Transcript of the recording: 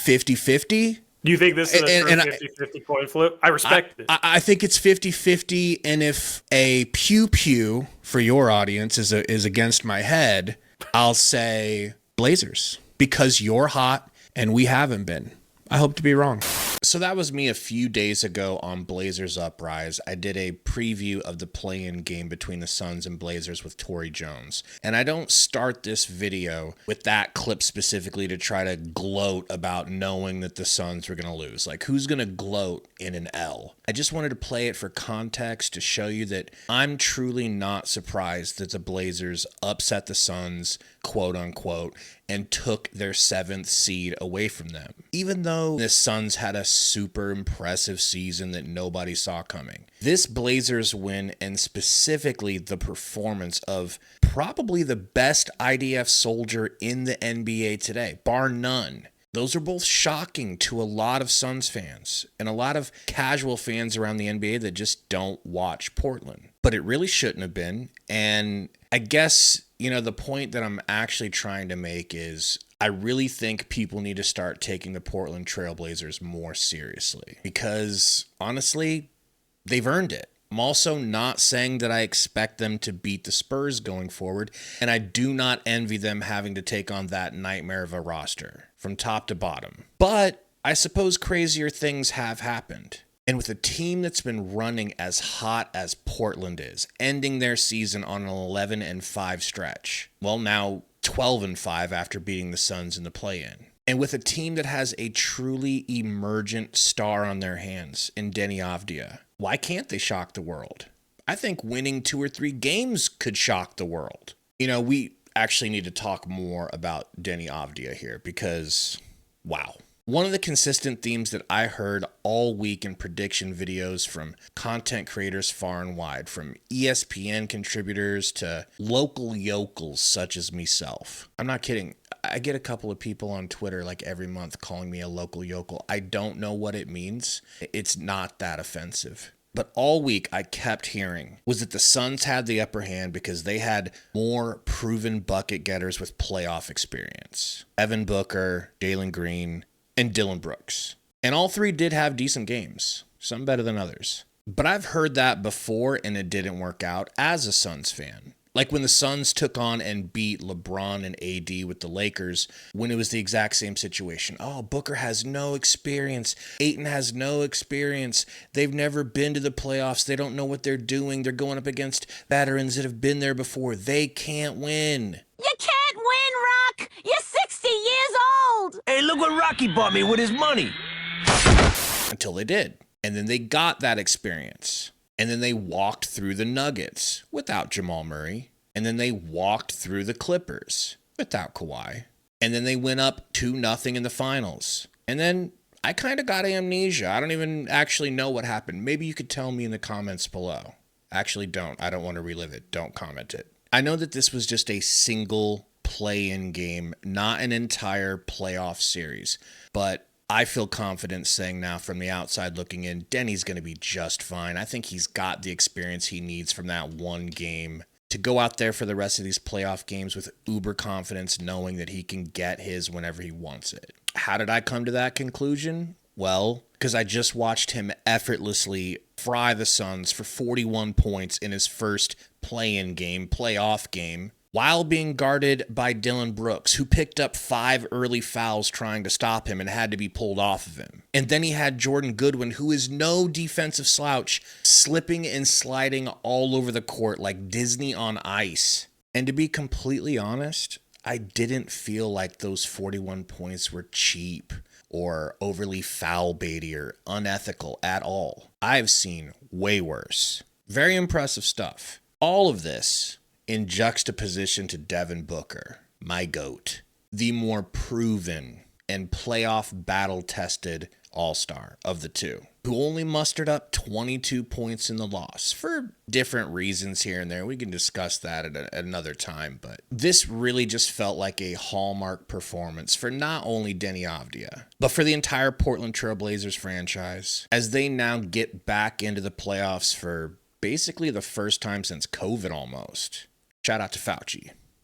50-50. Do you think this is a 50-50 coin flip? I respect it. I think it's 50-50, and if a pew-pew for your audience is against my head, I'll say Blazers, because you're hot and we haven't been. I hope to be wrong. So that was me a few days ago on Blazers Uprise. I did a preview of the play-in game between the Suns and Blazers with Torrey Jones. And I don't start this video with that clip specifically to try to gloat about knowing that the Suns were going to lose. Like, who's going to gloat in an L? I just wanted to play it for context to show you that I'm truly not surprised that the Blazers upset the Suns, quote unquote, and took their 7th seed away from them. Even though the Suns had a super impressive season that nobody saw coming. This Blazers win, and specifically the performance of probably the best IDF soldier in the NBA today, bar none. Those are both shocking to a lot of Suns fans and a lot of casual fans around the NBA that just don't watch Portland. But it really shouldn't have been. And I guess, the point that I'm actually trying to make is I really think people need to start taking the Portland Trailblazers more seriously because, honestly, they've earned it. I'm also not saying that I expect them to beat the Spurs going forward, and I do not envy them having to take on that nightmare of a roster from top to bottom. But I suppose crazier things have happened. And with a team that's been running as hot as Portland is, ending their season on an 11-5 stretch, well, now 12-5 after beating the Suns in the play-in. And with a team that has a truly emergent star on their hands in Deni Avdija, why can't they shock the world? I think winning 2 or 3 games could shock the world. We actually need to talk more about Deni Avdija here because, wow. One of the consistent themes that I heard all week in prediction videos from content creators far and wide, from ESPN contributors to local yokels such as myself. I'm not kidding. I get a couple of people on Twitter like every month calling me a local yokel. I don't know what it means. It's not that offensive. But all week I kept hearing was that the Suns had the upper hand because they had more proven bucket getters with playoff experience. Devin Booker, Jalen Green, and Dylan Brooks. And all 3 did have decent games, some better than others. But I've heard that before and it didn't work out as a Suns fan. Like when the Suns took on and beat LeBron and AD with the Lakers when it was the exact same situation. Oh, Booker has no experience. Ayton has no experience. They've never been to the playoffs. They don't know what they're doing. They're going up against veterans that have been there before. They can't win. You can't win, Rock! You're 60 years old! Hey, look what Rocky bought me with his money. Until they did. And then they got that experience. And then they walked through the Nuggets without Jamal Murray. And then they walked through the Clippers without Kawhi. And then they went up 2-0 in the finals. And then I kind of got amnesia. I don't even actually know what happened. Maybe you could tell me in the comments below. Actually, don't. I don't want to relive it. Don't comment it. I know that this was just a single play-in game, not an entire playoff series. But I feel confident saying now from the outside looking in, Deni's going to be just fine. I think he's got the experience he needs from that one game to go out there for the rest of these playoff games with uber confidence, knowing that he can get his whenever he wants it. How did I come to that conclusion? Well, because I just watched him effortlessly fry the Suns for 41 points in his first playoff game, while being guarded by Dylan Brooks, who picked up 5 early fouls trying to stop him and had to be pulled off of him. And then he had Jordan Goodwin, who is no defensive slouch, slipping and sliding all over the court like Disney on ice. And to be completely honest, I didn't feel like those 41 points were cheap or overly foul baity or unethical at all. I've seen way worse. Very impressive stuff. All of this in juxtaposition to Devin Booker, my GOAT, the more proven and playoff battle-tested all-star of the two, who only mustered up 22 points in the loss for different reasons here and there. We can discuss that at another time, but this really just felt like a hallmark performance for not only Deni Avdija, but for the entire Portland Trailblazers franchise, as they now get back into the playoffs for basically the first time since COVID almost. Shout out to Fauci.